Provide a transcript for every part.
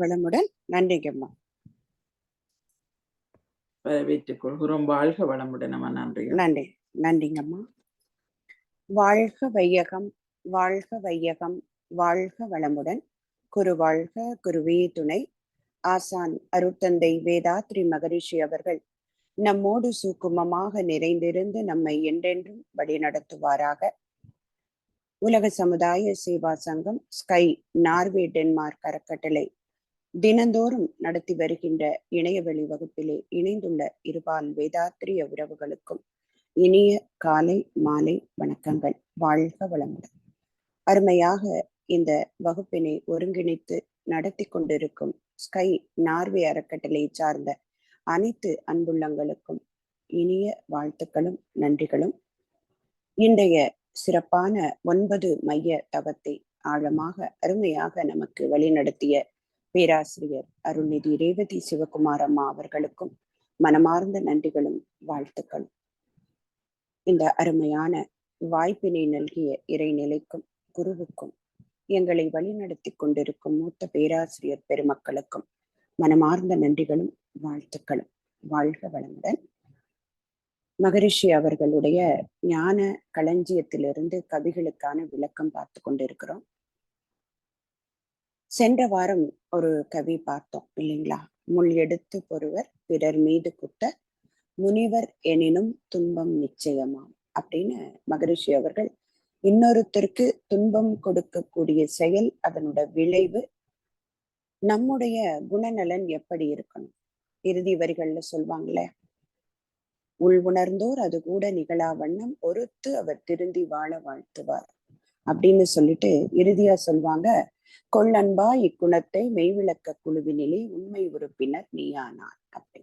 வளமுடன். நன்றிங்கம்மா. வரவேற்றுக் கொள்கிறோம். வாழ்க வளமுடன். நம்ம நன்றி. நன்றிங்கம்மா. வாழ்க வையகம், வாழ்க வையகம், வாழ்க வளமுடன். குரு வாழ்க, குருவே துணை. ஆசான் அருட்தந்தை வேதாத்ரி மகரிஷி அவர்கள் நம்மோடு சூக்குமமாக நிறைந்திருந்து நம்மை என்றென்றும் வழிநடத்துவாராக. உலக சமுதாய சேவா சங்கம் ஸ்கை நார்வே டென்மார்க் அறக்கட்டளை தினந்தோறும் நடத்தி வருகின்ற இணையவழி வகுப்பிலே இணைந்துள்ள இருபால் வேதாத்திரிய உறவுகளுக்கும் இனிய காலை மாலை வணக்கங்கள். வாழ்க வளமுடன். அருமையாக இந்த வகுப்பினை ஒருங்கிணைத்து நடத்தி கொண்டிருக்கும் ஸ்கை நார்வே அறக்கட்டளை சார்ந்த அனைத்து அன்புள்ளங்களுக்கும் இனிய வாழ்த்துக்களும் நன்றிகளும். இன்றைய சிறப்பான 9 மைய தவத்தை ஆழமாக அருமையாக நமக்கு வழிநடத்திய பேராசிரியர் அருள்நிதி ரேவதி சிவகுமார் அம்மா அவர்களுக்கும் மனமார்ந்த நன்றிகளும் வாழ்த்துக்களும். இந்த அருமையான வாய்ப்பினை நல்கிய இறைநிலைக்கும் குருவுக்கும் எங்களை வழிநடத்தி கொண்டிருக்கும் மூத்த பேராசிரியர் பெருமக்களுக்கும் மனமார்ந்த நன்றிகளும் வாழ்த்துக்களும். வாழ்க வளமுடன். மகரிஷி அவர்களுடைய ஞான களஞ்சியத்திலிருந்து கவிகளுக்கான விளக்கம் பார்த்து கொண்டிருக்கிறோம். சென்ற வாரம் ஒரு கவி பார்த்தோம் இல்லைங்களா? முள் எடுத்து பொறுவர் பிறர் மீது குத்த முனிவர் எனினும் துன்பம் நிச்சயமாம் அப்படின்னு மகரிஷி அவர்கள் இன்னொருத்தருக்கு துன்பம் கொடுக்கக்கூடிய செயல், அதனோட விளைவு, நம்முடைய குணநலன் எப்படி இருக்கணும். இறுதி வரிகள்ல சொல்வாங்களே, உள் உணர்ந்தோர் அது கூட நிகழா வண்ணம் ஒருத்து அவர் திருந்தி வாழ வாழ்த்துவார் அப்படின்னு சொல்லிட்டு இறுதியா சொல்வாங்க, கொள்ளன்பா இக்குணத்தை மெய்விளக்க குழுவினிலே உண்மை உறுப்பினர் நீயானார் அப்படி.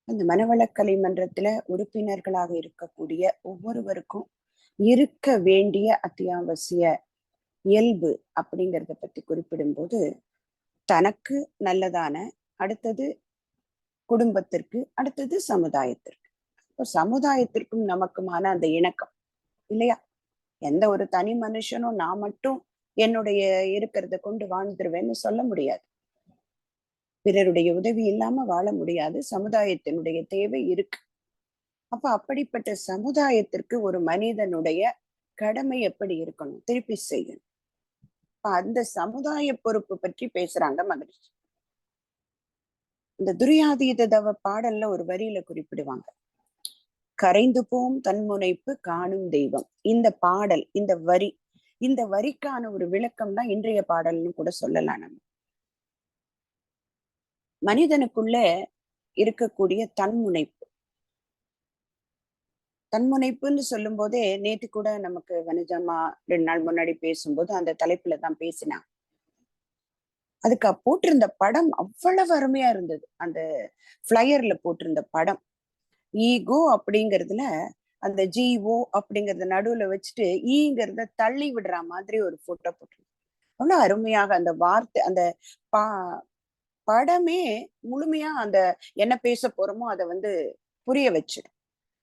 அந்த மனவளக்கலை மன்றத்துல உறுப்பினர்களாக இருக்கக்கூடிய ஒவ்வொருவருக்கும் இருக்க வேண்டிய அத்தியாவசிய இயல்பு அப்படிங்கிறத பத்தி குறிப்பிடும்போது, தனக்கு நல்லதான, அடுத்தது குடும்பத்திற்கு, அடுத்தது சமுதாயத்திற்கு. இப்போ சமுதாயத்திற்கும் நமக்குமான அந்த இணக்கம் இல்லையா? எந்த ஒரு தனி மனுஷனும் நான் மட்டும் என்னுடைய இருக்கிறத கொண்டு வாழ்ந்துருவேன்னு சொல்ல முடியாது. பிறருடைய உதவி இல்லாம வாழ முடியாது. சமுதாயத்தினுடைய தேவை இருக்கு. அப்ப அப்படிப்பட்ட சமுதாயத்திற்கு ஒரு மனிதனுடைய கடமை எப்படி இருக்கணும், திருப்பி செய்யணும். அந்த சமுதாய பொறுப்பு பற்றி பேசுறாங்க மகிழ்ச்சி. இந்த துரியாதீத தவ பாடல்ல ஒரு வரியில குறிப்பிடுவாங்க, கரைந்து போம் தன்முனைப்பு காணும் தெய்வம். இந்த பாடல், இந்த வரிக்கான ஒரு விளக்கம் தான் இன்றைய பாடல்னு கூட சொல்லலாம். நம்ம மனிதனுக்குள்ள இருக்கக்கூடிய தன்முனைப்புன்னு சொல்லும் போதே, நேற்று கூட நமக்கு வனிஜம்மா 2 நாள் முன்னாடி பேசும்போது அந்த தலைப்புல தான் பேசினா. அதுக்கு போட்டிருந்த படம் அவ்வளவு அருமையா இருந்தது. அந்த பிளையர்ல போட்டிருந்த படம் ஈகோ அப்படிங்கிறதுல அந்த ஜிஓ அப்படிங்கறத நடுவுல வச்சுட்டு ஈங்கிறத தள்ளி விடுற மாதிரி ஒரு போட்டோ போட்டிருந்தது. அவ்வளவு அருமையாக அந்த வார்த்தை, அந்த படமே முழுமையா அந்த என்ன பேச போறோமோ அதை புரிய வச்சிடும்.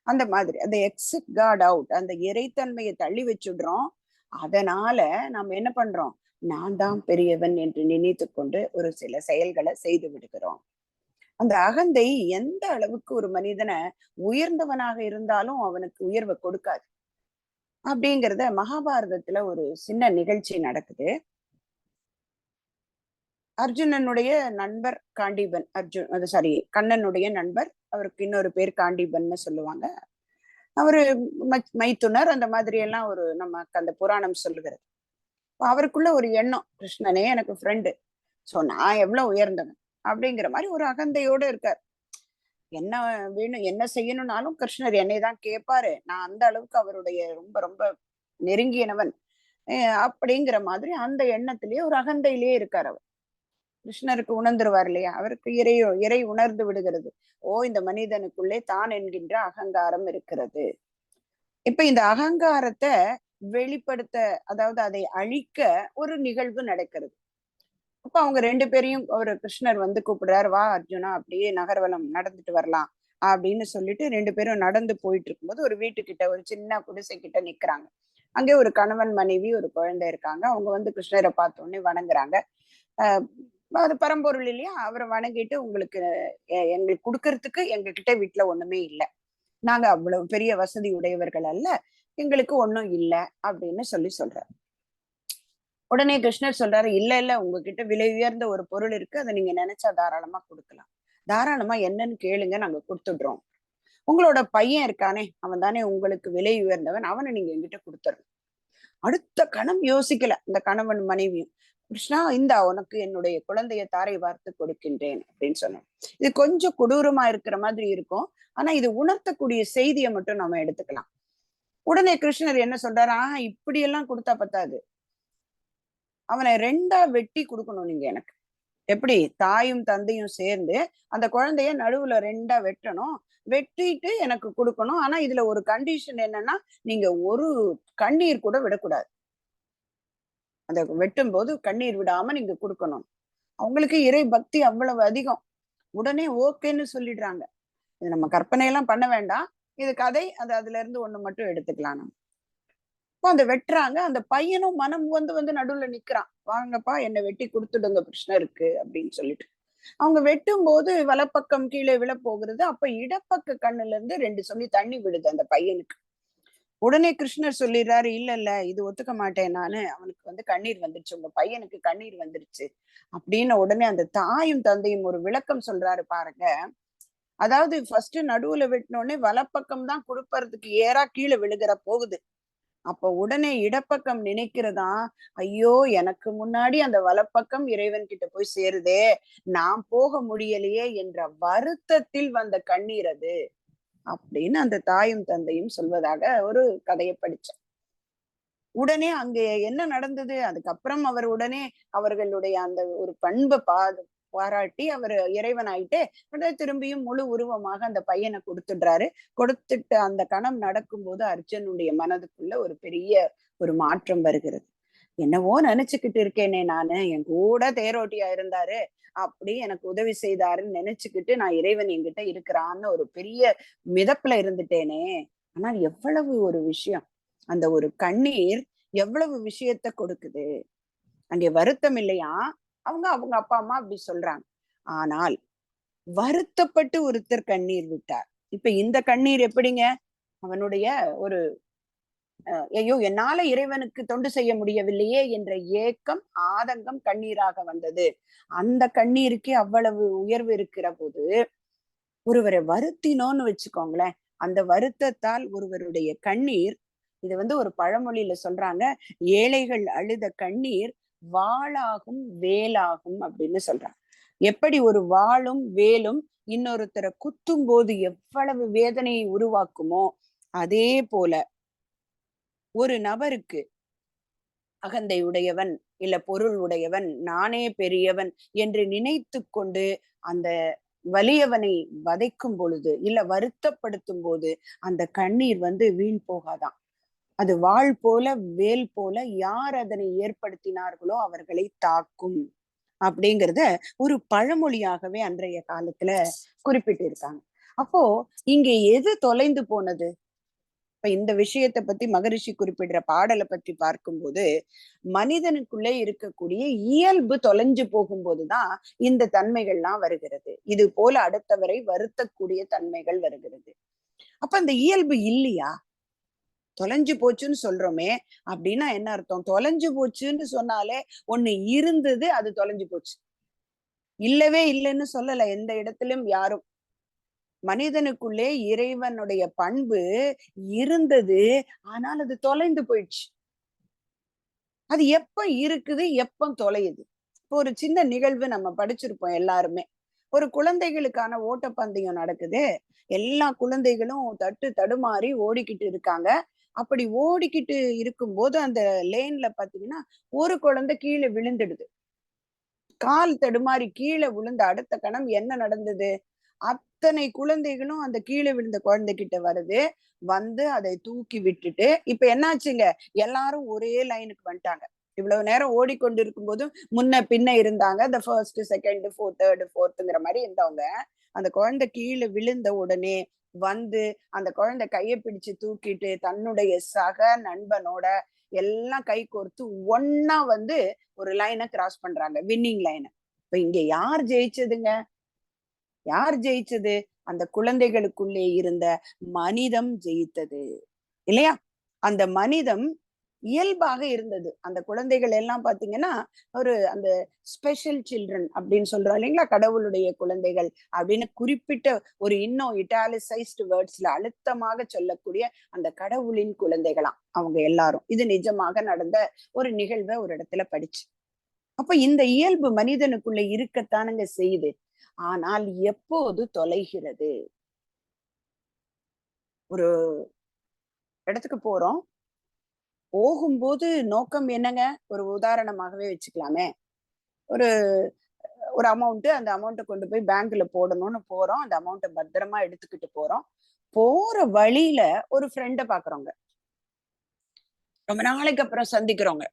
அந்த மாதிரி அந்த எக்ஸிட் காட் அவுட், அந்த இறைத்தன்மையை தள்ளி வச்சுடுறோம். அதனால நாம என்ன பண்றோம், நான் தான் பெரியவன் என்று நினைத்து கொண்டு ஒரு சில செயல்களை செய்து விடுகிறோம். அந்த அகந்தை எந்த அளவுக்கு ஒரு மனிதனை உயர்ந்தவனாக இருந்தாலும் அவனுக்கு உயர்வை கொடுக்காது. அப்படிங்கிறத மகாபாரதத்துல ஒரு சின்ன நிகழ்ச்சி நடக்குது. அர்ஜுனனுடைய நண்பர் காண்டீபன், கண்ணனுடைய நண்பர், அவருக்கு இன்னொரு பேர் காண்டீபன்னு சொல்லுவாங்க. அவரு மைத்துனர், அந்த மாதிரி எல்லாம் ஒரு நமக்கு அந்த புராணம் சொல்லுகிறது. அவருக்குள்ள ஒரு எண்ணம், கிருஷ்ணனே எனக்கு ஃப்ரெண்டு, சோ நான் எவ்வளவு உயர்ந்தவன் அப்படிங்கிற மாதிரி ஒரு அகந்தையோடு இருக்கார். என்ன வேணும், என்ன செய்யணும்னாலும் கிருஷ்ணர் என்னை தான் கேட்பாரு, நான் அந்த அளவுக்கு அவருடைய ரொம்ப ரொம்ப நெருங்கியனவன் அப்படிங்கிற மாதிரி அந்த எண்ணத்திலேயே ஒரு அகந்தையிலேயே இருக்கார் அவர். கிருஷ்ணருக்கு உணர்ந்துருவார் இல்லையா, அவருக்கு இறை உணர்ந்து விடுகிறது. இந்த மனிதனுக்குள்ளே தான் என்கின்ற அகங்காரம் இருக்கிறது. இப்ப இந்த அகங்காரத்தை வெளிப்படுத்த, அதாவது அதை அழிக்க ஒரு நிகழ்வு நடக்கிறது. அப்ப அவங்க 2 பேரையும் ஒரு கிருஷ்ணர் கூப்பிடுறாரு, வா அர்ஜுனா அப்படியே நகர்வலம் நடந்துட்டு வரலாம் அப்படின்னு சொல்லிட்டு 2 பேரும் நடந்து போயிட்டு இருக்கும்போது ஒரு வீட்டுக்கிட்ட, ஒரு சின்ன குடிசை கிட்ட நிக்கிறாங்க. அங்கே ஒரு கணவன் மனைவி ஒரு குழந்தை இருக்காங்க. அவங்க கிருஷ்ணரை பார்த்த உடனே வணங்குறாங்க. அது பரம்பொருள் இல்லையா, அவரை வணங்கிட்டு உங்களுக்கு எங்களுக்கு கொடுக்கறதுக்கு எங்க கிட்ட வீட்டுல ஒண்ணுமே இல்லை, நாங்க அவ்வளவு பெரிய வசதி உடையவர்கள் அல்ல, எங்களுக்கு ஒண்ணும் இல்லை அப்படின்னு சொல்றாரு. உடனே கிருஷ்ணர் சொல்றாரு, இல்ல இல்ல, உங்ககிட்ட விலை உயர்ந்த ஒரு பொருள் இருக்கு, அதை நீங்க நினைச்சா தாராளமா கொடுக்கலாம், தாராளமா என்னன்னு கேளுங்க, நாங்க கொடுத்துடுறோம். உங்களோட பையன் இருக்கானே, அவன் தானே உங்களுக்கு விலை உயர்ந்தவன், அவனை நீங்க எங்கிட்ட கொடுத்துடணும். அடுத்த கணம் யோசிக்கல இந்த கணவன் மனைவியும், கிருஷ்ணா இந்தா உனக்கு என்னுடைய குழந்தைய தாரை வார்த்து கொடுக்கின்றேன் அப்படின்னு சொன்னோம். இது கொஞ்சம் கொடூரமா இருக்கிற மாதிரி இருக்கும், ஆனா இது உணர்த்தக்கூடிய செய்தியை மட்டும் நம்ம எடுத்துக்கலாம். உடனே கிருஷ்ணர் என்ன சொல்றாரு, இப்படி எல்லாம் கொடுத்தா பத்தாது, அவனை 2ஆ வெட்டி கொடுக்கணும் நீங்க எனக்கு. எப்படி? தாயும் தந்தையும் சேர்ந்து அந்த குழந்தைய நடுவுல 2ஆ வெட்டணும், வெட்டிட்டு எனக்கு கொடுக்கணும். ஆனா இதுல ஒரு கண்டிஷன் என்னன்னா, நீங்க ஒரு கண்ணீர் கூட விடக்கூடாது, அந்த வெட்டும் போது கண்ணீர் விடாம நீங்க கொடுக்கணும். அவங்களுக்கு இறை பக்தி அவ்வளவு அதிகம். உடனே ஓகேன்னு சொல்லிடுறாங்க. இது நம்ம கற்பனை எல்லாம் பண்ண வேண்டாம், இது கதை, அது அதுல இருந்து ஒண்ணு மட்டும் எடுத்துக்கலாம் நம்ம. இப்போ அந்த வெட்டுறாங்க, அந்த பையனும் மனம் வந்து நடுவுல நிக்கிறான், வாங்கப்பா என்னை வெட்டி கொடுத்துடுங்க கிருஷ்ணருக்கு அப்படின்னு சொல்லிட்டு. அவங்க வெட்டும் போது வலப்பக்கம் கீழே விழ போகிறது. அப்ப இடப்பக்க கண்ணுல இருந்து 2 சொல்லி தண்ணி விடுது அந்த பையனுக்கு. உடனே கிருஷ்ணர் சொல்லிடுறாரு, இல்ல இல்ல, இது ஒத்துக்க மாட்டேன் நானு, அவனுக்கு கண்ணீர் வந்துருச்சு, உங்க பையனுக்கு கண்ணீர் வந்துருச்சு அப்படின்னு. உடனே அந்த தாயும் தந்தையும் ஒரு விளக்கம் சொல்றாரு பாருங்க. அதாவது ஃபர்ஸ்ட் நடுவுல வெட்டினோடனே வலப்பக்கம் தான் கொடுப்பறதுக்கு ஏறா கீழே விழுகிற போகுது. அப்ப உடனே இடப்பக்கம் நினைக்கிறதா, ஐயோ எனக்கு முன்னாடி அந்த வலப்பக்கம் இறைவன் கிட்ட போய் சேருதே, நான் போக முடியலையே என்ற வருத்தத்தில் வந்த கண்ணீர் அது அப்படின்னு அந்த தாயும் தந்தையும் சொல்வதாக ஒரு கதையை படிச்சேன். உடனே அங்க என்ன நடந்தது, அதுக்கப்புறம் அவர் உடனே அவர்களுடைய அந்த ஒரு பண்பை பாராட்டி அவர் இறைவன் ஆயிட்டு திரும்பியும் முழு உருவமாக அந்த பையனை கொடுத்துடுறாரு. கொடுத்துட்டு அந்த கணம் நடக்கும்போது அர்ஜுனுடைய மனதுக்குள்ள ஒரு பெரிய ஒரு மாற்றம் வருகிறது. என்னவோ நினைச்சுக்கிட்டு இருக்கேனே நானு, என் கூட தேரோட்டியா இருந்தாரு, அப்படி எனக்கு உதவி செய்தாருன்னு நினைச்சுக்கிட்டு நான் இறைவன் என்கிட்ட இருக்கிறான்னு ஒரு பெரிய மிதப்புல இருந்துட்டேனே. ஆனால் எவ்வளவு ஒரு விஷயம், அந்த ஒரு கண்ணீர் எவ்வளவு விஷயத்த கொடுக்குது. அங்கே வருத்தம் இல்லையா, அவங்க அப்பா அம்மா அப்படி சொல்றாங்க. ஆனால் வருத்தப்பட்டு ஒருத்தர் கண்ணீர் விட்டார். இப்ப இந்த கண்ணீர் எப்படிங்க, அவனுடைய ஒரு ஐயோ என்னால இறைவனுக்கு தொண்டு செய்ய முடியவில்லையே என்ற ஏக்கம், ஆதங்கம் கண்ணீராக வந்தது. அந்த கண்ணீருக்கே அவ்வளவு உயர்வு இருக்கிற போது, ஒருவரை வருத்தினோன்னு வச்சுக்கோங்களேன், அந்த வருத்தத்தால் ஒருவருடைய கண்ணீர், இது ஒரு பழமொழியில சொல்றாங்க, ஏழைகள் அழுத கண்ணீர் வாளாகும் வேலாகும் அப்படின்னு சொல்றாங்க. எப்படி ஒரு வாளும் வேலும் இன்னொருத்தரை குத்தும் போது எவ்வளவு வேதனையை உருவாக்குமோ, அதே போல ஒரு நபருக்கு அகந்தை உடையவன் இல்ல பொருள் உடையவன், நானே பெரியவன் என்று நினைத்து கொண்டு அந்த வலியவனை வதைக்கும் பொழுது இல்ல வருத்தப்படுத்தும் போது அந்த கண்ணீர் வீண் போகாதான். அது வாள் போல வேல் போல யார் அதனை ஏற்படுத்தினார்களோ அவர்களை தாக்கும் அப்படிங்கிறத ஒரு பழமொழியாகவே அன்றைய காலத்துல குறிப்பிட்டு இருக்காங்க. அப்போ இங்க எது தொலைந்து போனது? இப்ப இந்த விஷயத்தை பத்தி மகரிஷி குறிப்பிடுற பாடலை பற்றி பார்க்கும்போது, மனிதனுக்குள்ளே இருக்கக்கூடிய இயல்பு தொலைஞ்சு போகும்போதுதான் இந்த தன்மைகள்லாம் வருகிறது. இது போல அடுத்தவரை வருத்தக்கூடிய தன்மைகள் வருகிறது. அப்ப அந்த இயல்பு இல்லையா? தொலைஞ்சு போச்சுன்னு சொல்றோமே, அப்படின்னா என்ன அர்த்தம்? தொலைஞ்சு போச்சுன்னு சொன்னாலே ஒண்ணு இருந்தது, அது தொலைஞ்சு போச்சு. இல்லவே இல்லைன்னு சொல்லல எந்த இடத்திலும் யாரும். மனிதனுக்குள்ளே இறைவனுடைய பண்பு இருந்தது, ஆனால் அது தொலைந்து போயிடுச்சு. அது எப்ப இருக்குது, எப்ப தொலையுது? இப்போ ஒரு சின்ன நிகழ்வு நம்ம படிச்சிருப்போம் எல்லாருமே. ஒரு குழந்தைகளுக்கான ஓட்டப்பந்தயம் நடக்குது, எல்லா குழந்தைகளும் தட்டு தடுமாறி ஓடிக்கிட்டு இருக்காங்க. அப்படி ஓடிக்கிட்டு இருக்கும்போது அந்த லேன்ல பாத்தீங்கன்னா ஒரு குழந்தை கீழே விழுந்துடுது. கால் தடுமாறி கீழே விழுந்த அடுத்த கணம் என்ன நடந்தது? அத்தனை குழந்தைகளும் அந்த கீழே விழுந்த குழந்தைகிட்ட வருது, அதை தூக்கி விட்டுட்டு இப்ப என்னாச்சுங்க, எல்லாரும் ஒரே லைனுக்கு வந்துட்டாங்க. இவ்வளவு நேரம் ஓடிக்கொண்டிருக்கும் போதும் முன்ன பின்ன இருந்தாங்க, இந்த ஃபர்ஸ்ட் செகண்ட் தேர்ட் ஃபோர்த்துங்கிற மாதிரி இருந்தவங்க, அந்த குழந்தை கீழே விழுந்த உடனே அந்த குழந்தை கையை பிடிச்சு தூக்கிட்டு தன்னுடைய சக நண்பனோட எல்லாம் கை கோர்த்து ஒன்னா ஒரு லைனை கிராஸ் பண்றாங்க, வின்னிங் லைனை. இப்ப இங்க யார் ஜெயிச்சதுங்க? யார் ஜெயிச்சது? அந்த குழந்தைகளுக்குள்ளே இருந்த மனிதம் ஜெயித்தது இல்லையா? அந்த மனிதம் இயல்பாக இருந்தது. அந்த குழந்தைகள் எல்லாம் பாத்தீங்கன்னா ஒரு அந்த ஸ்பெஷல் சில்ட்ரன் அப்படின்னு சொல்றோம் இல்லைங்களா? கடவுளுடைய குழந்தைகள் அப்படின்னு குறிப்பிட்ட ஒரு இன்னும் இட்டாலிசைஸ்டு வேர்ட்ஸ்ல அழுத்தமாக சொல்லக்கூடிய அந்த கடவுளின் குழந்தைகளாம் அவங்க எல்லாரும். இது நிஜமாக நடந்த ஒரு நிகழ்வை ஒரு இடத்துல படிச்சு. அப்ப இந்த இயல்பு மனிதனுக்குள்ள இருக்கத்தானுங்க செய்யுது. ஆனால் எப்போது தொலைகிறது? ஒரு இடத்துக்கு போறோம். போகும்போது நோக்கம் என்னங்க? ஒரு உதாரணமாகவே வச்சுக்கலாமே. ஒரு ஒரு அமௌண்ட், அந்த அமௌண்ட்ட கொண்டு போய் பேங்க்ல போடணும்னு போறோம். அந்த அமௌண்ட்ட பத்திரமா எடுத்துக்கிட்டு போறோம். போற வழியில ஒரு ஃப்ரெண்ட பாக்குறோங்க. ரொம்ப நாளைக்கு அப்புறம் சந்திக்கிறோங்க.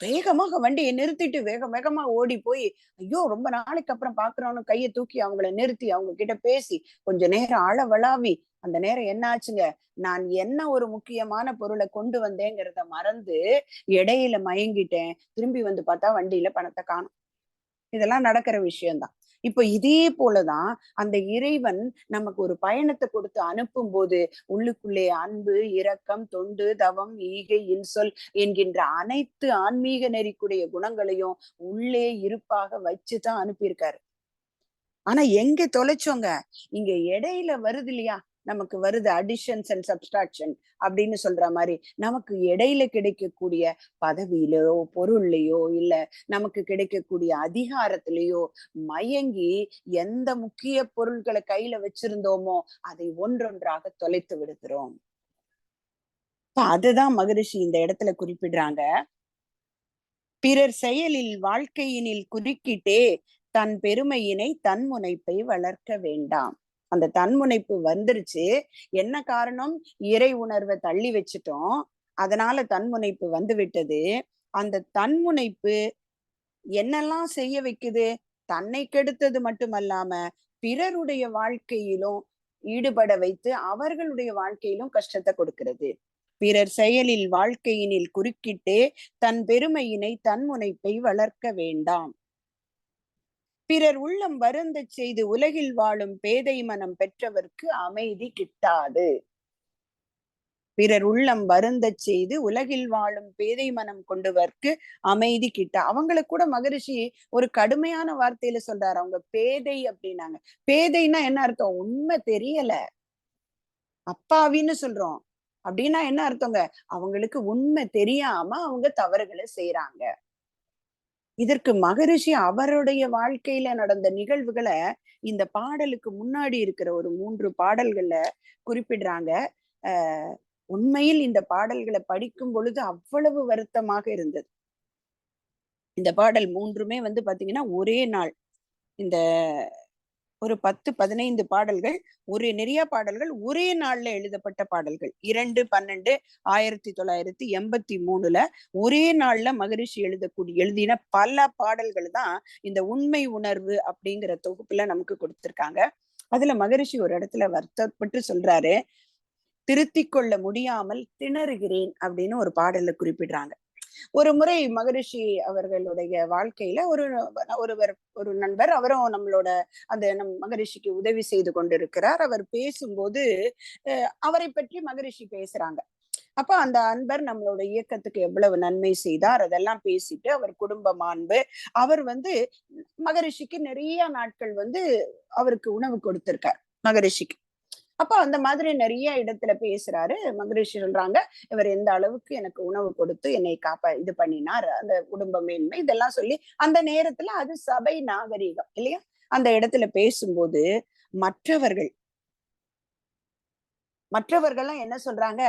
வேகமாக வண்டிய நிறுத்திட்டு வேக வேகமா ஓடி போய், ஐயோ! ரொம்ப நாளைக்கு அப்புறம் பாக்குறோம்னு கைய தூக்கி அவங்கள நிறுத்தி, அவங்க கிட்ட பேசி, கொஞ்ச நேரம் அளவளாவி, அந்த நேரம் என்ன ஆச்சுங்க? நான் என்ன ஒரு முக்கியமான பொருள கொண்டு வந்தேங்கிறத மறந்து, இடையில மயங்கிட்டேன். திரும்பி வந்து பார்த்தா வண்டியில பணத்த காணோம். இதெல்லாம் நடக்கிற விஷயம் தான். இப்போ இதே போலதான் அந்த இறைவன் நமக்கு ஒரு பயணத்தை கொடுத்து அனுப்பும்போது உள்ளுக்குள்ளே அன்பு, இரக்கம், தொண்டு, தவம், ஈகை, இன்சொல் என்கின்ற அனைத்து ஆன்மீக நெறிக்குடைய குணங்களையும் உள்ளே இருப்பாக வச்சுதான் அனுப்பியிருக்காரு. ஆனா எங்க தொலைச்சோங்க? இங்க இடையில வருது இல்லையா? நமக்கு வருது அடிஷன்ஸ் அண்ட் சப்ஸ்ட்ராக்ஷன் அப்படின்னு சொல்ற மாதிரி நமக்கு இடையில கிடைக்கக்கூடிய பதவியிலோ பொருள்லையோ இல்ல நமக்கு கிடைக்கக்கூடிய அதிகாரத்திலேயோ மயங்கி எந்த முக்கிய பொருள்களை கையில வச்சிருந்தோமோ அதை ஒன்றொன்றாக தொலைத்து விடுகிறோம். அதுதான் மகரிஷி இந்த இடத்துல குறிப்பிடுறாங்க. பிறர் செயலில் வாழ்க்கையினில் குறுக்கிட்டே தன் பெருமையினை தன்முனைப்பை வளர்க்க வேண்டாம். அந்த தன்முனைப்பு வந்துருச்சு. என்ன காரணம்? இறை உணர்வை தள்ளி வச்சுட்டோம். அதனால தன்முனைப்பு வந்து விட்டது. அந்த தன்முனைப்பு என்னெல்லாம் செய்ய வைக்குது? தன்னை கெடுத்தது மட்டுமல்லாம பிறருடைய வாழ்க்கையிலும் ஈடுபட வைத்து அவர்களுடைய வாழ்க்கையிலும் கஷ்டத்தை கொடுக்கிறது. பிறர் செயலில் வாழ்க்கையினில் குறுக்கிட்டே தன் பெருமையினை தன்முனைப்பை வளர்க்க வேண்டாம். பிறர் உள்ளம் வருந்தச் செய்து உலகில் வாழும் பேதை மனம் பெற்றவர்க்கு அமைதி கிட்டாது. பிறர் உள்ளம் வருந்தச் செய்து உலகில் வாழும் பேதை மனம் கொண்டவர்க்கு அமைதி கிட்ட. அவங்களுக்கு கூட மகரிஷி ஒரு கடுமையான வார்த்தையில சொல்றாரு. அவங்க பேதை அப்படின்னாங்க. பேதைன்னா என்ன அர்த்தம்? உண்மை தெரியல, அப்பாவின்னு சொல்றோம். அப்படின்னா என்ன அர்த்தங்க? அவங்களுக்கு உண்மை தெரியாம அவங்க தவறுகளை செய்யறாங்க. இதற்கு மகரிஷி அவருடைய வாழ்க்கையில நடந்த நிகழ்வுகளை இந்த பாடலுக்கு முன்னாடி இருக்கிற ஒரு 3 பாடல்கள்ல குறிப்பிடுறாங்க. அஹ் உண்மையில் இந்த பாடல்களை படிக்கும் பொழுது அவ்வளவு வருத்தமாக இருந்தது. இந்த பாடல் 3மே பாத்தீங்கன்னா ஒரே நாள், இந்த ஒரு 10, 15 பாடல்கள், ஒரு நிறைய பாடல்கள் ஒரே நாள்ல எழுதப்பட்ட பாடல்கள். 2/12/1983 ஒரே நாள்ல மகரிஷி எழுதின பல பாடல்கள் தான் இந்த உண்மை உணர்வு அப்படிங்கிற தொகுப்புல நமக்கு கொடுத்திருக்காங்க. அதுல மகரிஷி ஒரு இடத்துல வருத்தப்பட்டு சொல்றாரு, திருத்திக் கொள்ள முடியாமல் திணறுகிறேன் அப்படின்னு ஒரு பாடல்ல குறிப்பிடுறாங்க. ஒரு முறை மகரிஷி அவர்களுடைய வாழ்க்கையில ஒரு நண்பர், அவரும் நம்மளோட அந்த மகரிஷிக்கு உதவி செய்து கொண்டிருக்கிறார். அவர் பேசும்போது அவரை பற்றி மகரிஷி பேசுறாங்க. அப்ப அந்த அன்பர் நம்மளோட இயக்கத்துக்கு எவ்வளவு நன்மை செய்தார் அதெல்லாம் பேசிட்டு, அவர் குடும்ப மாண்பு, அவர் மகரிஷிக்கு நிறைய நாட்கள் அவருக்கு உணவு கொடுத்திருக்கார் மகரிஷிக்கு. அப்ப அந்த மாதிரி நிறைய இடத்துல பேசுறாரு. மகரிஷி சொல்றாங்க, இவர் எந்த அளவுக்கு எனக்கு உணவு கொடுத்து என்னை இது பண்ணினார், அந்த குடும்ப மேன்மை இதெல்லாம் சொல்லி அந்த நேரத்துல அது சபை நாகரீகம் இல்லையா? அந்த இடத்துல பேசும்போது மற்றவர்கள்லாம் என்ன சொல்றாங்க?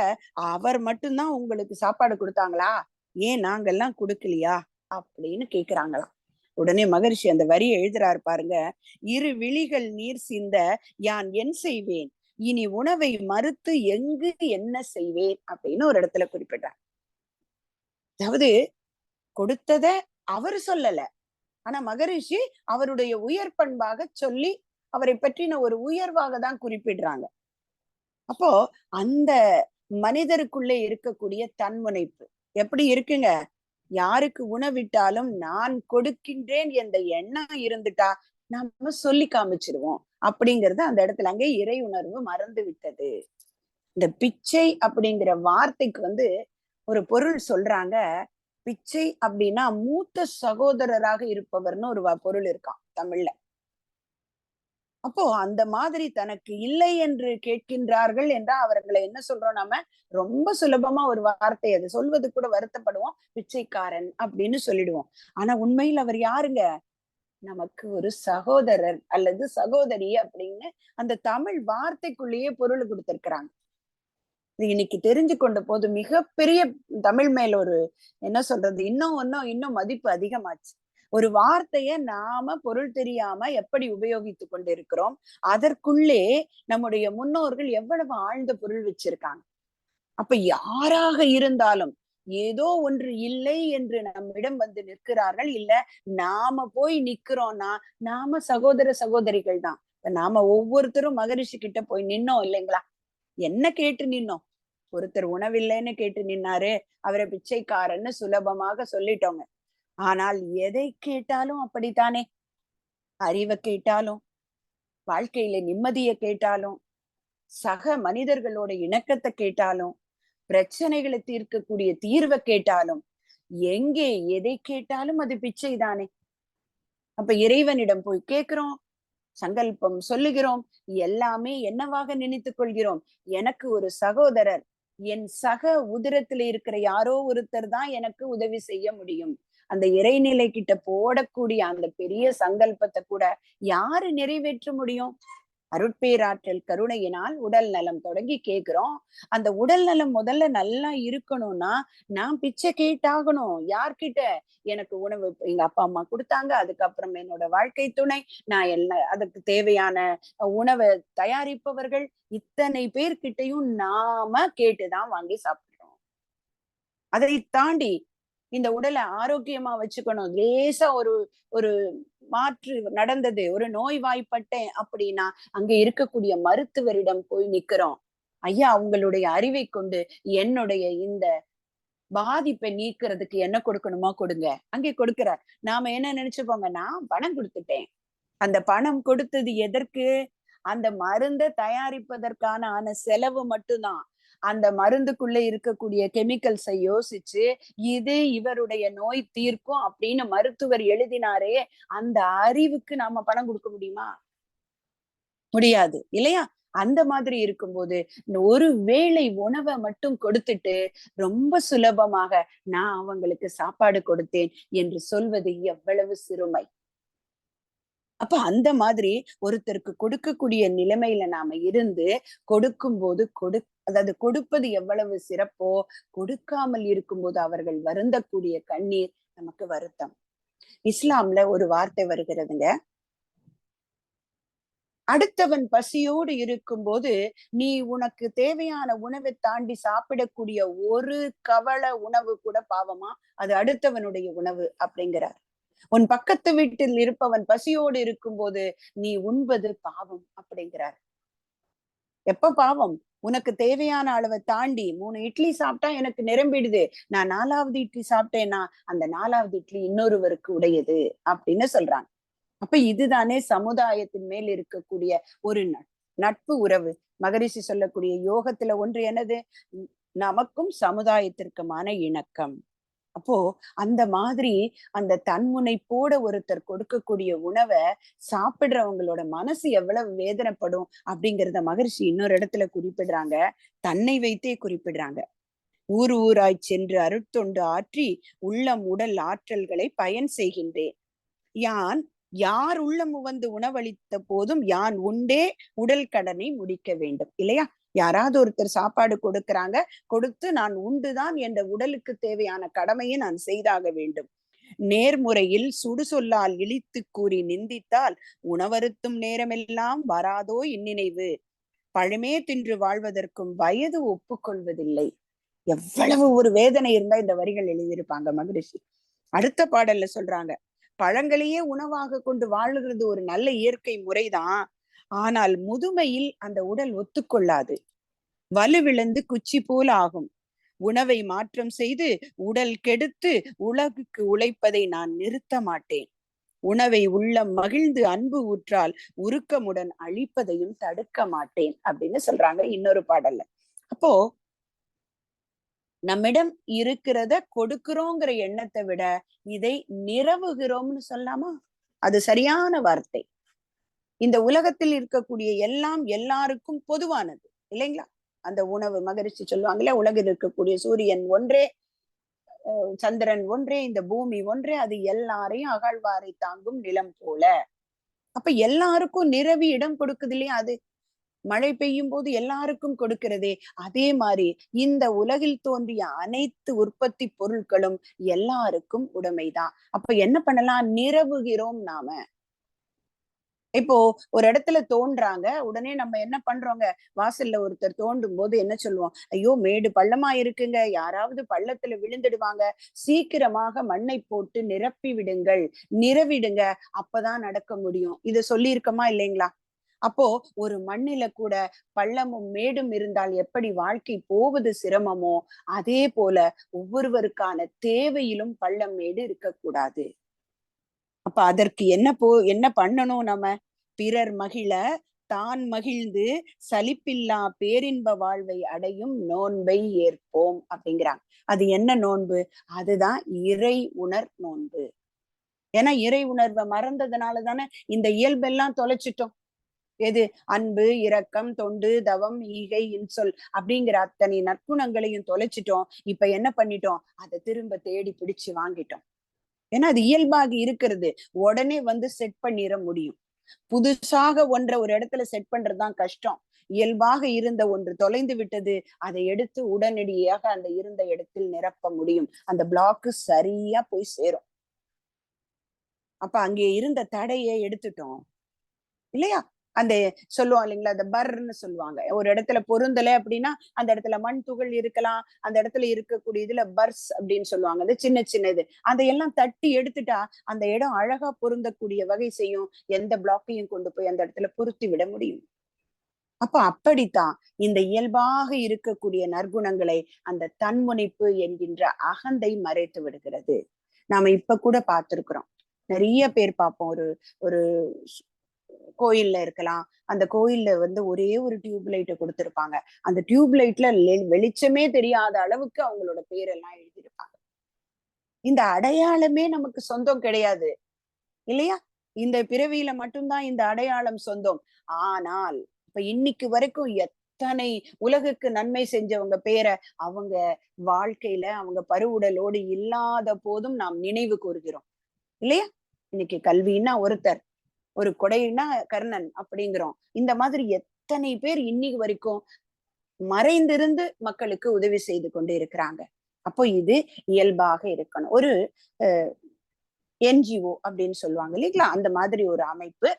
அவர் மட்டும்தான் உங்களுக்கு சாப்பாடு கொடுத்தாங்களா? ஏன் நாங்கெல்லாம் கொடுக்கலையா? அப்படின்னு கேக்குறாங்களாம். உடனே மகரிஷி அந்த வரியை எழுதுறாரு பாருங்க. இரு விழிகள் நீர் சிந்த யான் என் செய்வேன், இனி உணவை மறுத்து எங்கு என்ன செய்வேன் அப்படின்னு ஒரு இடத்துல குறிப்பிட்டார். அதாவது கொடுத்தத அவர் சொல்லல, ஆனா மகரிஷி அவருடைய உயர் பண்பாக சொல்லி அவரை பற்றின ஒரு உயர்வாக தான் குறிப்பிடுறாங்க. அப்போ அந்த மனிதருக்குள்ளே இருக்கக்கூடிய தன்முனைப்பு எப்படி இருக்குங்க? யாருக்கு உணவிட்டாலும் நான் கொடுக்கின்றேன் என்ற எண்ணம் இருந்துட்டா நாம சொல்லி காமிச்சிருவோம் அப்படிங்கறது அந்த இடத்துல அங்கே இறை உணர்வு மறந்து விட்டது. இந்த பிச்சை அப்படிங்கிற வார்த்தைக்கு ஒரு பொருள் சொல்றாங்க. பிச்சை அப்படின்னா மூத்த சகோதரராக இருப்பவர்னு ஒரு பொருள் இருக்காம் தமிழ்ல. அப்போ அந்த மாதிரி தனக்கு இல்லை என்று கேட்கின்றார்கள் என்றா அவர்களை என்ன சொல்றோம் நாம? ரொம்ப சுலபமா ஒரு வார்த்தை, அது சொல்வது கூட வருத்தப்படுவோம், பிச்சைக்காரன் அப்படின்னு சொல்லிடுவோம். ஆனா உண்மையில் அவர் யாருங்க? நமக்கு ஒரு சகோதரர் அல்லது சகோதரி அப்படின்னு அந்த தமிழ் வார்த்தைக்குள்ளேயே பொருள் கொடுத்திருக்கிறாங்க. இன்னைக்கு தெரிஞ்சு கொண்ட போது மிகப்பெரிய தமிழ் மேல ஒரு என்ன சொல்றது, இன்னும் மதிப்பு அதிகமாச்சு. ஒரு வார்த்தைய நாம பொருள் தெரியாம எப்படி உபயோகித்துக் கொண்டிருக்கிறோம், அதற்குள்ளே நம்முடைய முன்னோர்கள் எவ்வளவு ஆழ்ந்த பொருள் வச்சிருக்காங்க. அப்ப யாராக இருந்தாலும் ஏதோ ஒன்று இல்லை என்று நம்மிடம் வந்து நிற்கிறார்கள், இல்ல நாம போய் நிக்கிறோம்னா நாம சகோதர சகோதரிகள் தான். நாம ஒவ்வொருத்தரும் மகரிஷி கிட்ட போய் நின்னோம் இல்லைங்களா? என்ன கேட்டு நின்னோம்? ஒருத்தர் உணவில்லைன்னு கேட்டு நின்னாரு, அவரை பிச்சைக்காரன்னு சுலபமாக சொல்லிட்டோங்க. ஆனால் எதை கேட்டாலும் அப்படித்தானே? அறிவை கேட்டாலும், வாழ்க்கையில நிம்மதியை கேட்டாலும், சக மனிதர்களோட இணக்கத்தை கேட்டாலும், பிரச்சனைகளை தீர்க்கக்கூடிய தீர்வை கேட்டாலும், எங்கே எதை கேட்டாலும் அது பிச்சை தானே. அப்ப இறைவனிடம் போய் கேட்கிறோம், சங்கல்பம் சொல்லுகிறோம், எல்லாமே என்னவாக நினைத்துக் கொள்கிறோம்? எனக்கு ஒரு சகோதரர், என் சக உதிரத்துல இருக்கிற யாரோ ஒருத்தர் தான் எனக்கு உதவி செய்ய முடியும். அந்த இறைநிலை கிட்ட போடக்கூடிய அந்த பெரிய சங்கல்பத்தை கூட யாரு நிறைவேற்ற முடியும்? அருட்பேராற்றல் கருணையினால் உடல் நலம் தொடங்கி கேக்குறோம். அந்த உடல் நலம் முதல்ல நல்லா இருக்கணும்னா நான் பிச்சை கேட்டாகணும். யார்கிட்ட? எனக்கு உணவு எங்க அப்பா அம்மா கொடுத்தாங்க, அதுக்கப்புறம் என்னோட வாழ்க்கை துணை, நான் அதுக்கு தேவையான உணவை தயாரிப்பவர்கள், இத்தனை பேர்கிட்டையும் நாம கேட்டுதான் வாங்கி சாப்பிடுறோம். அதை தாண்டி இந்த உடலை ஆரோக்கியமா வச்சுக்கணும். லேசா ஒரு ஒரு மாற்று நடந்தது, ஒரு நோய்வாய்ப்பட்டேன் அப்படின்னா அங்க இருக்கக்கூடிய மருத்துவரிடம் போய் நிக்கிறோம். ஐயா, உங்களுடைய அறிவை கொண்டு என்னுடைய இந்த பாதிப்பை நீக்கிறதுக்கு என்ன கொடுக்கணுமோ கொடுங்க. அங்கே கொடுக்கிறார். நாம என்ன நினைச்சுப்போங்க, நான் பணம் கொடுத்துட்டேன். அந்த பணம் கொடுத்தது எதற்கு? அந்த மருந்தை தயாரிப்பதற்கான செலவு மட்டும்தான். அந்த மருந்துக்குள்ள இருக்கக்கூடிய கெமிக்கல்ஸை யோசிச்சு இது இவருடைய நோய் தீர்க்கும் அப்படின்னு மருத்துவர் எழுதினாரே, அந்த அறிவுக்கு நாம பணம் கொடுக்க முடியுமா? முடியாது இல்லையா? அந்த மாதிரி இருக்கும்போது ஒரு வேளை உணவை மட்டும் கொடுத்துட்டு ரொம்ப சுலபமாக நான் அவங்களுக்கு சாப்பாடு கொடுத்தேன் என்று சொல்வது எவ்வளவு சிறுமை. அப்ப அந்த மாதிரி ஒருத்தருக்கு கொடுக்கக்கூடிய நிலைமையில நாம இருந்து கொடுக்கும்போது அதாவது கொடுப்பது எவ்வளவு சிறப்போ, கொடுக்காமல் இருக்கும்போது அவர்கள் வருந்தக்கூடிய கண்ணீர் நமக்கு வருத்தம். இஸ்லாம்ல ஒரு வார்த்தை வருகிறதுங்க, அடுத்தவன் பசியோடு இருக்கும்போது நீ உனக்கு தேவையான உணவை தாண்டி சாப்பிடக்கூடிய ஒரு கவள உணவு கூட பாவமா, அது அடுத்தவனுடைய உணவு அப்படிங்கிறார். உன் பக்கத்து வீட்டில் இருப்பவன் பசியோடு இருக்கும்போது நீ உண்பது பாவம் அப்படிங்கிறார். எப்ப பாவம்? உனக்கு தேவையான அளவை தாண்டி 3 இட்லி சாப்பிட்டா எனக்கு நிரம்பிடுது, நான் 4வது இட்லி சாப்பிட்டேன்னா அந்த 4வது இட்லி இன்னொருவருக்கு உடையது அப்படின்னு சொல்றாங்க. அப்ப இதுதானே சமுதாயத்தின் மேல் இருக்கக்கூடிய ஒரு நட்பு உறவு. மகரிஷி சொல்லக்கூடிய யோகத்துல ஒன்று என்னது? நமக்கும் சமுதாயத்திற்குமான இணக்கம். அப்போ அந்த மாதிரி அந்த தன்முனைப்போட ஒருத்தர் கொடுக்கக்கூடிய உணவை சாப்பிடுறவங்களோட மனசு எவ்வளவு வேதனைப்படும் அப்படிங்கிறத மகரிஷி இன்னொரு இடத்துல குறிப்பிடுறாங்க. தன்னை வைத்தே குறிப்பிடுறாங்க. ஊர் ஊராய் சென்று அருட்தொண்டு ஆற்றி உள்ளம் உடல் ஆற்றல்களை பயன் செய்கின்றேன். யார் உள்ளம் உவந்து உணவளித்த போதும் யான் உண்டே உடல் கடனை முடிக்க வேண்டும் இல்லையா? யாராவது ஒருத்தர் சாப்பாடு கொடுக்கறாங்க, கொடுத்து நான் உண்டுதான் என்ற உடலுக்கு தேவையான கடமையை நான் செய்தாக வேண்டும். நேர்முறையில் சுடு சொல்லால் இழித்து கூறி நிந்தித்தால் உணவருத்தும் நேரமெல்லாம் வராதோ இந்நினைவு, பழமே தின்று வாழ்வதற்கும் வயது ஒப்புக்கொள்வதில்லை. எவ்வளவு ஒரு வேதனை இருந்தா இந்த வரிகள் எழுதியிருப்பாங்க மகரிஷி. அடுத்த பாடல்ல சொல்றாங்க, பழங்களையே உணவாக கொண்டு வாழுகிறது ஒரு நல்ல இயற்கை முறைதான். ஆனால் முதுமையில் அந்த உடல் ஒத்துக்கொள்ளாது, வலுவிழந்து குச்சி போல் ஆகும். உணவை மாற்றம் செய்து உடல் கெடுத்து உலகுக்கு உழைப்பதை நான் நிறுத்த மாட்டேன். உணவை உள்ளம் மகிழ்ந்து அன்பு ஊற்றால் உருக்கமுடன் அழிப்பதையும் தடுக்க மாட்டேன் அப்படின்னு சொல்றாங்க இன்னொரு பாடல்ல. அப்போ நம்மிடம் இருக்கிறத கொடுக்கிறோங்கிற எண்ணத்தை விட இதை நிரவுகிறோம்னு சொல்லாமா? அது சரியான வார்த்தை. இந்த உலகத்தில் இருக்கக்கூடிய எல்லாம் எல்லாருக்கும் பொதுவானது இல்லைங்களா? அந்த உணவு மகரிஷி சொல்லுவாங்களே, உலகில் இருக்கக்கூடிய சூரியன் ஒன்றே, சந்திரன் ஒன்றே, இந்த பூமி ஒன்றே, அது எல்லாரையும் அகழ்வாரை தாங்கும் நிலம் போல. அப்ப எல்லாருக்கும் நிரவி இடம் கொடுக்குது இல்லையா? அது மழை பெய்யும் போது எல்லாருக்கும் கொடுக்கிறதே, அதே மாதிரி இந்த உலகில் தோன்றிய அனைத்து உற்பத்தி பொருட்களும் எல்லாருக்கும் உடைமைதான். அப்ப என்ன பண்ணலாம்? நிரவுகிறோம் நாம. இப்போ ஒரு இடத்துல தோன்றாங்க, உடனே நம்ம என்ன பண்றோங்க, வாசல்ல ஒருத்தர் தோண்டும் போது என்ன சொல்லுவோம்? ஐயோ மேடு பள்ளமா இருக்குங்க, யாராவது பள்ளத்துல விழுந்துடுவாங்க, சீக்கிரமாக மண்ணை போட்டு நிரப்பி விடுங்கள், நிரவிடுங்க, அப்பதான் நடக்க முடியும். இத சொல்லியிருக்கோமா இல்லைங்களா? அப்போ ஒரு மண்ணில கூட பள்ளமும் மேடும் இருந்தால் எப்படி வாழ்க்கை போவது சிரமமோ, அதே போல ஒவ்வொருவருக்கான தேவையிலும் பள்ளம் மேடு இருக்கக்கூடாது. அப்ப அதற்கு என்ன பண்ணணும் நம்ம? பிறர் மகிழ தான் மகிழ்ந்து சலிப்பில்லா பேரின்ப வாழ்வை அடையும் நோன்பை ஏற்போம் அப்படிங்கிறாங்க. அது என்ன நோன்பு? அதுதான் இறை உணர் நோன்பு. ஏன்னா இறை உணர்வை மறந்ததுனால தானே இந்த இயல்பெல்லாம் தொலைச்சிட்டோம். எது? அன்பு, இரக்கம், தொண்டு, தவம், ஈகை, இன்சொல் அப்படிங்கிற அத்தனை நற்குணங்களையும் தொலைச்சிட்டோம். இப்ப என்ன பண்ணிட்டோம்? அதை திரும்ப தேடி பிடிச்சு வாங்கிட்டோம். ஏன்னா அது இயல்பாகி இருக்கிறது, உடனே வந்து செட் பண்ணிட முடியும். புதுசாக ஒன்றை ஒரு இடத்துல செட் பண்றதுதான் கஷ்டம். இயல்பாக இருந்த ஒன்று தொலைந்து விட்டது, அதை எடுத்து உடனடியாக அந்த இருந்த இடத்தில் நிரப்ப முடியும். அந்த பிளாக்கு சரியா போய் சேரும். அப்ப அங்கே இருந்த தடையை எடுத்துட்டோம் இல்லையா? அந்த சொல்லுவோம் இல்லைங்களா, அந்த பர்ன்னு சொல்லுவாங்க. ஒரு இடத்துல பொருந்தலை அப்படின்னா அந்த இடத்துல மண் துகள் இருக்கலாம், அந்த இடத்துல இருக்கக்கூடிய இதுல பர்ஸ் அப்படின்னு சொல்லுவாங்க, அது சின்ன சின்னது. அதையெல்லாம் தட்டி எடுத்துட்டா அந்த இடம் அழகா பொருந்தக்கூடிய வகை செய்யும். எந்த பிளாக்கையும் கொண்டு போய் அந்த இடத்துல பொருத்தி விட முடியும். அப்ப அப்படித்தான் இந்த இயல்பாக இருக்கக்கூடிய நற்குணங்களை அந்த தன்முனைப்பு என்கின்ற அகந்தை மறைத்து விடுகிறது. நாம இப்ப கூட பார்த்திருக்கிறோம், நிறைய பேர் பார்ப்போம். ஒரு ஒரு கோயில்ல இருக்கலாம், அந்த கோயில்ல வந்து ஒரே ஒரு டியூப் லைட்டை கொடுத்திருப்பாங்க. அந்த டியூப் லைட்ல வெளிச்சமே தெரியாத அளவுக்கு அவங்களோட பேரெல்லாம் எழுதியிருப்பாங்க. இந்த அடையாளமே நமக்கு சொந்தம் கிடையாது இல்லையா? இந்த பிறவியில மட்டும்தான் இந்த அடையாளம் சொந்தம். ஆனால் இப்ப இன்னைக்கு வரைக்கும் எத்தனை உலகுக்கு நன்மை செஞ்சவங்க பேரை அவங்க வாழ்க்கையில அவங்க பருவுடலோடு இல்லாத போதும் நாம் நினைவு கூறுகிறோம் இல்லையா? இன்னைக்கு கல்வின்னா ஒருத்தர், ஒரு கொடைன்னா கர்ணன் அப்படிங்கிறோம். இந்த மாதிரி எத்தனை பேர் இன்னைக்கு வரைக்கும் மறைந்திருந்து மக்களுக்கு உதவி செய்து கொண்டு இருக்கிறாங்க. அப்போ இது இயல்பாக இருக்கணும். ஒரு என்ஜிஓ அப்படின்னு சொல்லுவாங்க இல்லைங்களா, அந்த மாதிரி ஒரு அமைப்பு.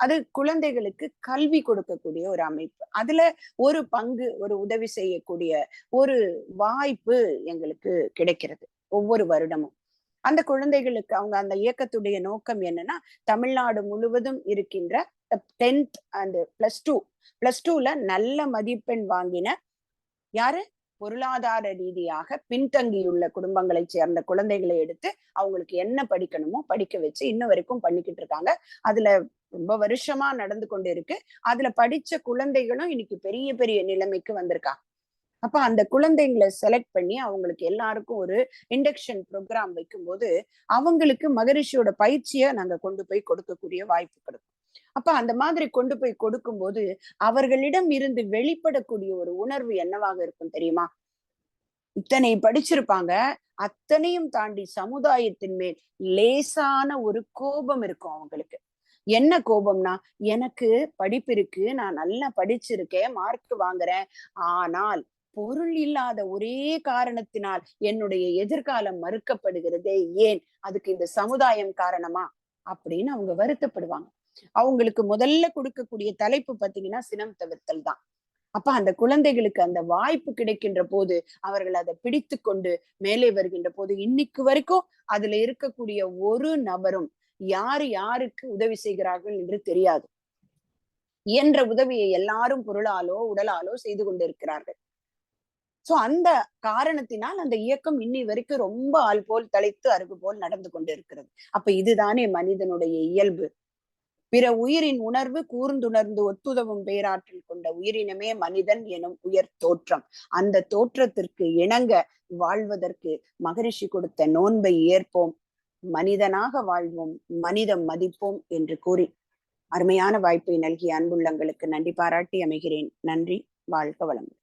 அது குழந்தைகளுக்கு கல்வி கொடுக்கக்கூடிய ஒரு அமைப்பு. அதுல ஒரு பங்கு, ஒரு உதவி செய்யக்கூடிய ஒரு வாய்ப்பு எங்களுக்கு கிடைக்கிறது ஒவ்வொரு வருடமும். அந்த குழந்தைகளுக்கு அவங்க அந்த இயக்கத்துடைய நோக்கம் என்னன்னா, தமிழ்நாடு முழுவதும் இருக்கின்ற 10th and +2ல நல்ல மதிப்பெண் வாங்கின யாரு, பொருளாதார ரீதியாக பின்தங்கியுள்ள குடும்பங்களை சேர்ந்த குழந்தைகளை எடுத்து அவங்களுக்கு என்ன படிக்கணுமோ படிக்க வச்சு இன்ன வரைக்கும் பண்ணிக்கிட்டு இருக்காங்க. அதுல ரொம்ப வருஷமா நடந்து கொண்டு இருக்கு. அதுல படிச்ச குழந்தைகளும் இன்னைக்கு பெரிய பெரிய நிலைமைக்கு வந்திருக்காங்க. அப்ப அந்த குழந்தைங்களை செலக்ட் பண்ணி அவங்களுக்கு எல்லாருக்கும் ஒரு இண்டக்ஷன் ப்ரோக்ராம் வைக்கும்போது அவங்களுக்கு மகரிஷியோட பயிற்சியை நாங்க கொண்டு போய் கொடுக்கக்கூடிய வாய்ப்பு கொடுக்கும். அப்ப அந்த மாதிரி கொண்டு போய் கொடுக்கும்போது அவர்களிடம் இருந்து வெளிப்படக்கூடிய ஒரு உணர்வு என்னவாக இருக்கும் தெரியுமா? இத்தனை படிச்சிருப்பாங்க, அத்தனையும் தாண்டி சமுதாயத்தின் மேல் லேசான ஒரு கோபம் இருக்கும் அவங்களுக்கு. என்ன கோபம்னா, எனக்கு படிப்பு இருக்கு, நான் நல்லா படிச்சிருக்கேன், மார்க் வாங்குறேன், ஆனால் பொருள் இல்லாத ஒரே காரணத்தினால் என்னுடைய எதிர்காலம் மறுக்கப்படுகிறதே ஏன்? அதுக்கு இந்த சமுதாயம் காரணமா? அப்படின்னு அவங்க வருத்தப்படுவாங்க. அவங்களுக்கு முதல்ல கொடுக்கக்கூடிய தலைப்பு பாத்தீங்கன்னா சினம் தவிர்த்தல் தான். அப்ப அந்த குழந்தைகளுக்கு அந்த வாய்ப்பு கிடைக்கின்ற போது அவர்கள் அதை பிடித்து கொண்டு மேலே வருகின்ற போது இன்னைக்கு வரைக்கும் அதுல இருக்கக்கூடிய ஒரு நபரும் யாரு யாருக்கு உதவி செய்கிறார்கள் என்று தெரியாது. இயன்ற உதவியை எல்லாரும் பொருளாலோ உடலாலோ செய்து கொண்டிருக்கிறார்கள். சோ அந்த காரணத்தினால் அந்த இயக்கம் இன்னி வரைக்கும் ரொம்ப ஆள் போல் தழைத்து அருகு போல் நடந்து கொண்டு இருக்கிறது. அப்ப இதுதானே மனிதனுடைய இயல்பு. பிற உயிரின் உணர்வு கூர்ந்துணர்ந்து ஒத்துதவும் பேராற்றல் கொண்ட உயிரினமே மனிதன் எனும் உயர் தோற்றம். அந்த தோற்றத்திற்கு இணங்க வாழ்வதற்கு மகரிஷி கொடுத்த நோன்பை ஏற்போம், மனிதனாக வாழ்வோம், மனிதம் மதிப்போம் என்று கூறி அருமையான வாய்ப்பை நல்கிய அன்புள்ளங்களுக்கு நன்றி பாராட்டி அமைகிறேன். நன்றி. வாழ்க வளமுடன்.